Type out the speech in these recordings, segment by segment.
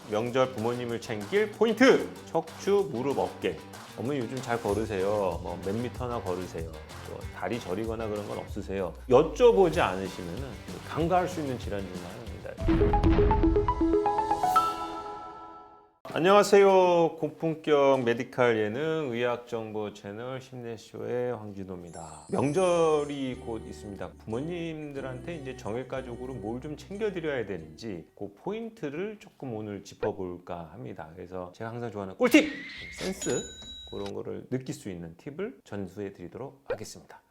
명절 부모님을 챙길 포인트! 척추, 무릎, 어깨. 어머니 요즘 잘 걸으세요? 뭐 몇 미터나 걸으세요? 또 다리 저리거나 그런 건 없으세요? 여쭤보지 않으시면 간과할 수 있는 질환 중 하나입니다. 안녕하세요. 고품격 메디칼 예능 의학정보 채널 심내쇼의 황진호입니다. 명절이 곧 있습니다. 부모님들한테 이제 정액가족으로 뭘 좀 챙겨드려야 되는지 그 포인트를 조금 오늘 짚어볼까 합니다. 그래서 제가 항상 좋아하는 꿀팁! 센스! 그런 거를 느낄 수 있는 팁을 전수해 드리도록 하겠습니다.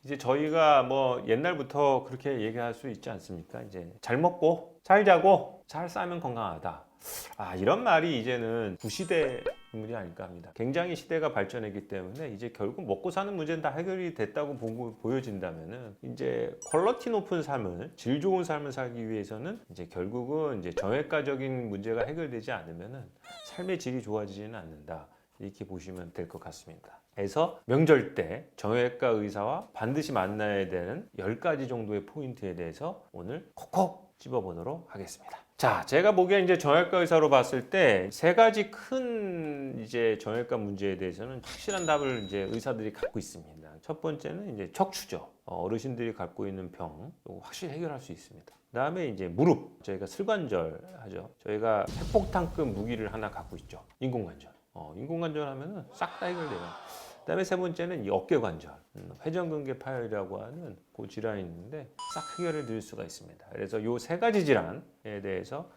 이제 저희가 뭐 옛날부터 그렇게 얘기할 수 있지 않습니까? 이제 잘 먹고 잘 자고 잘 싸면 건강하다. 이런 말이 이제는 구시대 인물이 아닐까 합니다. 굉장히 시대가 발전했기 때문에 이제 결국 먹고 사는 문제는 다 해결이 됐다고 보여진다면은 이제 퀄러티 높은 삶을, 질 좋은 삶을 살기 위해서는 이제 결국은 이제 정액가적인 문제가 해결되지 않으면은 삶의 질이 좋아지지는 않는다. 이렇게 보시면 될 것 같습니다. 그래서 명절 때 정형외과 의사와 반드시 만나야 되는 10가지 정도의 포인트에 대해서 오늘 콕콕 찝어보도록 하겠습니다. 자, 제가 보기엔 이제 정형외과 의사로 봤을 때 3가지 큰 이제 정형외과 문제에 대해서는 확실한 답을 이제 의사들이 갖고 있습니다. 첫 번째는 이제 척추죠. 어르신들이 갖고 있는 병, 이거 확실히 해결할 수 있습니다. 그다음에 이제 무릎, 저희가 슬관절 하죠. 저희가 핵폭탄급 무기를 하나 갖고 있죠. 인공관절. 인공관절 하면은 싹 다 해결돼요. 그다음에 세 번째는 이 어깨관절, 회전근개 파열이라고 하는 그 질환이 있는데 싹 해결해 드릴 수가 있습니다. 그래서 이 3가지 질환에 대해서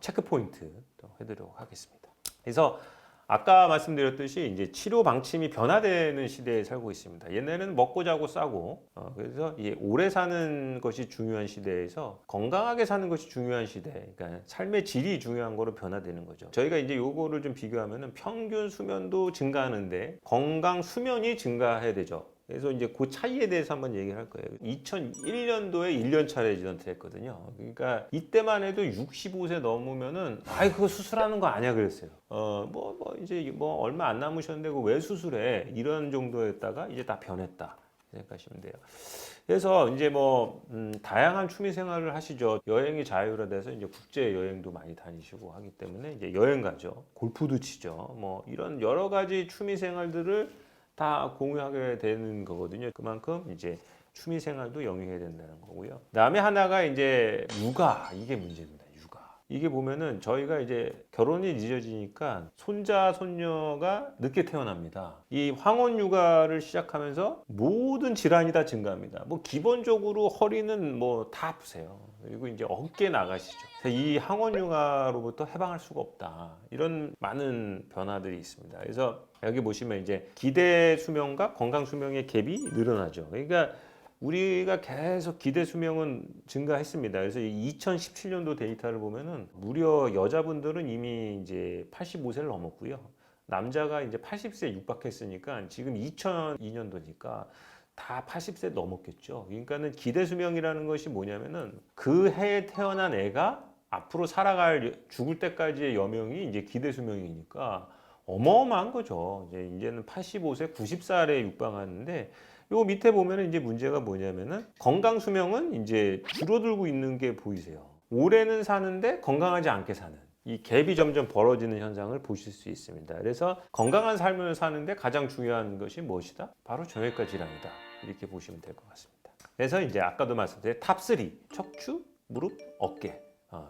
체크 포인트 또 해드리도록 하겠습니다. 그래서 아까 말씀드렸듯이 이제 치료 방침이 변화되는 시대에 살고 있습니다. 옛날에는 먹고 자고 싸고, 그래서 이 오래 사는 것이 중요한 시대에서 건강하게 사는 것이 중요한 시대, 그러니까 삶의 질이 중요한 거로 변화되는 거죠. 저희가 이제 요거를 좀 비교하면은 평균 수면도 증가하는데 건강 수면이 증가해야 되죠. 그래서 이제 그 차이에 대해서 한번 얘기를 할 거예요. 2001년도에 1년차 레지던트 했거든요. 그러니까 이때만 해도 65세 넘으면은 그거 수술하는 거 아니야 그랬어요. 이제 뭐 얼마 안 남으셨는데 그거 왜 수술해? 이런 정도였다가 이제 다 변했다 생각하시면 돼요. 그래서 이제 다양한 취미 생활을 하시죠. 여행이 자유화돼서 이제 국제 여행도 많이 다니시고 하기 때문에 이제 여행 가죠. 골프도 치죠. 뭐 이런 여러 가지 취미 생활들을 다 공유하게 되는 거거든요. 그만큼 이제 취미 생활도 영위해야 된다는 거고요. 그다음에 하나가 이제 육아, 이게 문제입니다. 육아. 이게 보면은 저희가 이제 결혼이 늦어지니까 손자, 손녀가 늦게 태어납니다. 이 황혼 육아를 시작하면서 모든 질환이 다 증가합니다. 기본적으로 허리는 다 아프세요. 그리고 이제 어깨 나가시죠. 이 항원 육아로부터 해방할 수가 없다. 이런 많은 변화들이 있습니다. 그래서 여기 보시면 이제 기대 수명과 건강 수명의 갭이 늘어나죠. 그러니까 우리가 계속 기대 수명은 증가했습니다. 그래서 2017년도 데이터를 보면은 무려 여자분들은 이미 이제 85세를 넘었고요. 남자가 이제 80세 육박했으니까 지금 2002년도니까 다 80세 넘었겠죠. 그러니까는 기대 수명이라는 것이 뭐냐면은 그 해에 태어난 애가 앞으로 살아갈 죽을 때까지의 여명이 이제 기대 수명이니까 어마어마한 거죠. 이제는 85세, 90살에 육박하는데 요 밑에 보면은 이제 문제가 뭐냐면은 건강 수명은 이제 줄어들고 있는 게 보이세요. 올해는 사는데 건강하지 않게 사는 이 갭이 점점 벌어지는 현상을 보실 수 있습니다. 그래서 건강한 삶을 사는데 가장 중요한 것이 무엇이다? 바로 정형외과 질환이다. 이렇게 보시면 될 것 같습니다. 그래서 이제 아까도 말씀드린 탑3 척추, 무릎, 어깨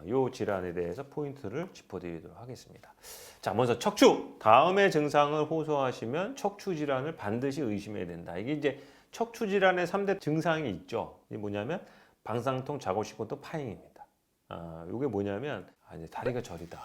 이 질환에 대해서 포인트를 짚어드리도록 하겠습니다. 자, 먼저 척추. 다음의 증상을 호소하시면 척추 질환을 반드시 의심해야 된다. 이게 이제 척추 질환의 3대 증상이 있죠. 이게 뭐냐면 방상통, 작업시공통, 파행입니다. 이게 뭐냐면 이제 다리가 저리다.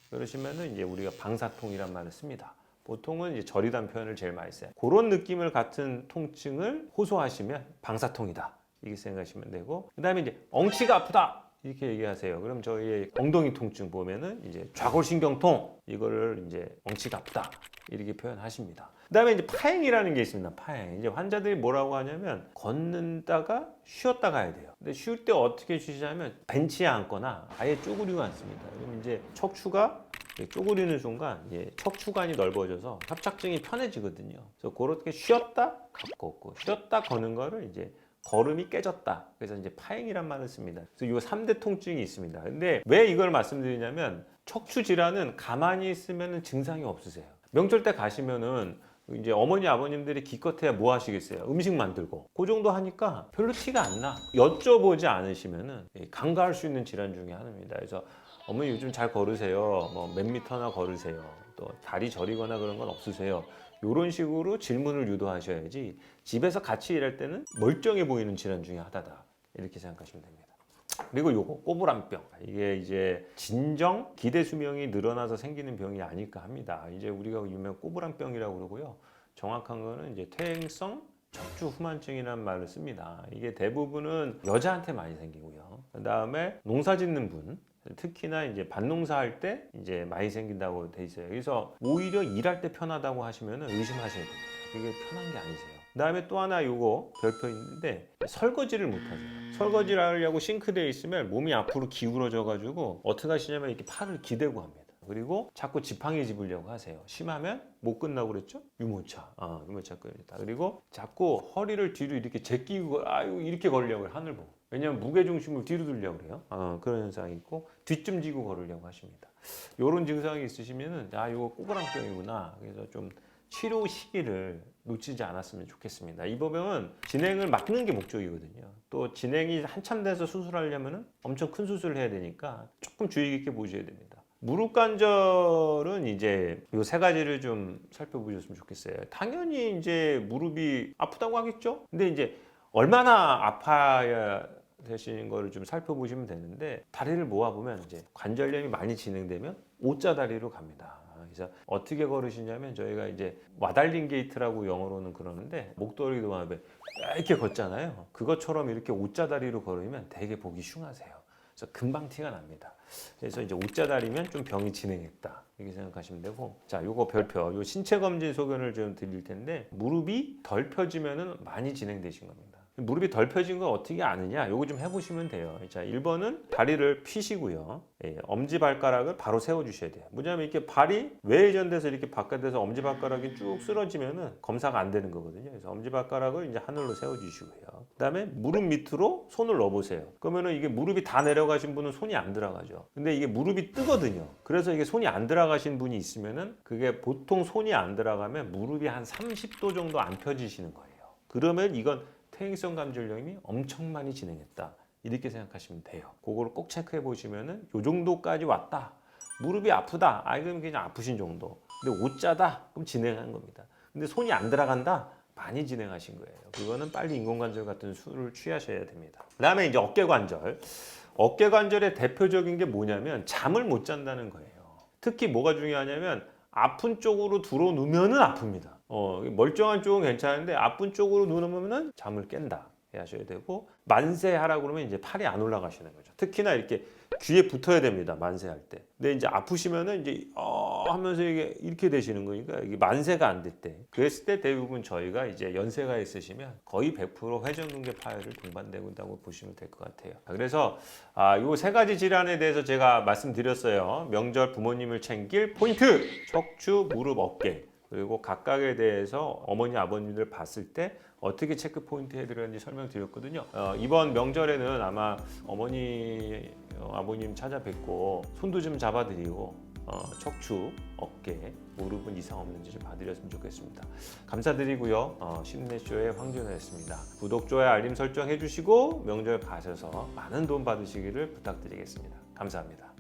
그러시면은 이제 우리가 방사통이란 말을 씁니다. 보통은 이제 저리다는 표현을 제일 많이 써요. 그런 느낌을 같은 통증을 호소하시면 방사통이다. 이렇게 생각하시면 되고, 그다음에 이제 엉치가 아프다. 이렇게 얘기하세요. 그럼 저희의 엉덩이 통증 보면은 이제 좌골신경통 이거를 이제 엉치가 아프다 이렇게 표현하십니다. 그다음에 이제 파행이라는 게 있습니다. 파행. 이제 환자들이 뭐라고 하냐면 걷는다가 쉬었다 가야 돼요. 근데 쉴 때 어떻게 쉬시냐면 벤치에 앉거나 아예 쪼그리고 앉습니다. 그럼 이제 척추가 쪼그리는 순간 척추관이 넓어져서 협착증이 편해지거든요. 그래서 그렇게 쉬었다 걷고 쉬었다 거는 거를 이제 거름이 깨졌다. 그래서 이제 파행이란 말을 씁니다. 그래서 이 3대 통증이 있습니다. 근데 왜 이걸 말씀드리냐면 척추 질환은 가만히 있으면 증상이 없으세요. 명절 때 가시면은 이제 어머니 아버님들이 기껏해야 뭐 하시겠어요? 음식 만들고 그 정도 하니까 별로 티가 안 나. 여쭤보지 않으시면은 간과할 수 있는 질환 중에 하나입니다. 그래서 어머니 요즘 잘 걸으세요? 뭐 몇 미터나 걸으세요? 또 다리 저리거나 그런 건 없으세요? 이런 식으로 질문을 유도하셔야지 집에서 같이 일할 때는 멀쩡해 보이는 질환 중에 하나다. 이렇게 생각하시면 됩니다. 그리고 요거 꼬부랑병, 이게 이제 진정 기대 수명이 늘어나서 생기는 병이 아닐까 합니다. 이제 우리가 유명 꼬부랑병이라고 그러고요. 정확한 거는 이제 퇴행성 척추 후만증이라는 말을 씁니다. 이게 대부분은 여자한테 많이 생기고요. 그다음에 농사 짓는 분, 특히나 이제 밭농사 할 때 이제 많이 생긴다고 돼 있어요. 그래서 오히려 일할 때 편하다고 하시면 의심하셔야 됩니다. 그게 편한 게 아니세요. 그다음에 또 하나 요거 별표 있는데 설거지를 못 하세요. 설거지를 하려고 싱크대에 있으면 몸이 앞으로 기울어져 가지고 어떻게 하시냐면 이렇게 팔을 기대고 합니다. 그리고 자꾸 지팡이 집으려고 하세요. 심하면 못 끝나고 그랬죠? 유모차. 유모차 끌렸다. 그리고 자꾸 허리를 뒤로 이렇게 제끼고 이렇게 걸으려고 해요. 하늘 보고. 왜냐하면 무게중심을 뒤로 들려고 그래요. 그런 현상이 있고 뒤쯤 지고 걸으려고 하십니다. 이런 증상이 있으시면은 이거 꼬부랑병이구나. 그래서 좀 치료 시기를 놓치지 않았으면 좋겠습니다. 이 병은 진행을 막는 게 목적이거든요. 또 진행이 한참 돼서 수술하려면 엄청 큰 수술을 해야 되니까 조금 주의 깊게 보셔야 됩니다. 무릎 관절은 이제 이 세 가지를 좀 살펴보셨으면 좋겠어요. 당연히 이제 무릎이 아프다고 하겠죠? 근데 이제 얼마나 아파야 되시는 거를 좀 살펴보시면 되는데 다리를 모아보면 이제 관절염이 많이 진행되면 O자 다리로 갑니다. 그래서 어떻게 걸으시냐면 저희가 이제 와달링 게이트라고 영어로는 그러는데 목도리 도마뱀 이렇게 걷잖아요. 그것처럼 이렇게 O자 다리로 걸으면 되게 보기 흉하세요. 그래서 금방 티가 납니다. 그래서 이제 O자 다리면 좀 병이 진행했다 이렇게 생각하시면 되고, 자, 요거 별표, 요 신체 검진 소견을 좀 드릴 텐데 무릎이 덜 펴지면은 많이 진행되신 겁니다. 무릎이 덜 펴진 거 어떻게 아느냐? 요거 좀 해보시면 돼요. 자, 1번은 다리를 펴시고요. 엄지발가락을 바로 세워주셔야 돼요. 뭐냐면 이렇게 발이 외회전돼서 이렇게 바깥에서 엄지발가락이 쭉 쓰러지면은 검사가 안 되는 거거든요. 그래서 엄지발가락을 이제 하늘로 세워주시고요. 그 다음에 무릎 밑으로 손을 넣어보세요. 그러면은 이게 무릎이 다 내려가신 분은 손이 안 들어가죠. 근데 이게 무릎이 뜨거든요. 그래서 이게 손이 안 들어가신 분이 있으면은 그게 보통 손이 안 들어가면 무릎이 한 30도 정도 안 펴지시는 거예요. 그러면 이건 퇴행성 관절염이 엄청 많이 진행했다. 이렇게 생각하시면 돼요. 그거를 꼭 체크해 보시면은 요 정도까지 왔다. 무릎이 아프다. 그럼 그냥 아프신 정도. 근데 O자다. 그럼 진행한 겁니다. 근데 손이 안 들어간다. 많이 진행하신 거예요. 그거는 빨리 인공관절 같은 수를 취하셔야 됩니다. 그다음에 이제 어깨관절. 어깨관절의 대표적인 게 뭐냐면 잠을 못 잔다는 거예요. 특히 뭐가 중요하냐면 아픈 쪽으로 들어 누우면은 아픕니다. 멀쩡한 쪽은 괜찮은데 아픈 쪽으로 누우면은 잠을 깬다 하셔야 되고, 만세하라고 그러면 이제 팔이 안 올라가시는 거죠. 특히나 이렇게 귀에 붙어야 됩니다. 만세할 때. 근데 이제 아프시면은 이제 하면서 이게 이렇게 되시는 거니까 이게 만세가 안 될 때. 그랬을 때 대부분 저희가 이제 연세가 있으시면 거의 100% 회전근개 파열을 동반되고 있다고 보시면 될 것 같아요. 그래서 요 세 가지 질환에 대해서 제가 말씀드렸어요. 명절 부모님을 챙길 포인트! 척추, 무릎, 어깨. 그리고 각각에 대해서 어머니, 아버님들 봤을 때 어떻게 체크 포인트 해드렸는지 설명드렸거든요. 이번 명절에는 아마 어머니, 아버님 찾아뵙고 손도 좀 잡아드리고 척추, 어깨, 무릎은 이상 없는지 좀 봐드렸으면 좋겠습니다. 감사드리고요. 심내쇼의 황준호였습니다. 구독, 좋아요, 알림 설정 해주시고 명절 가셔서 많은 도움 받으시기를 부탁드리겠습니다. 감사합니다.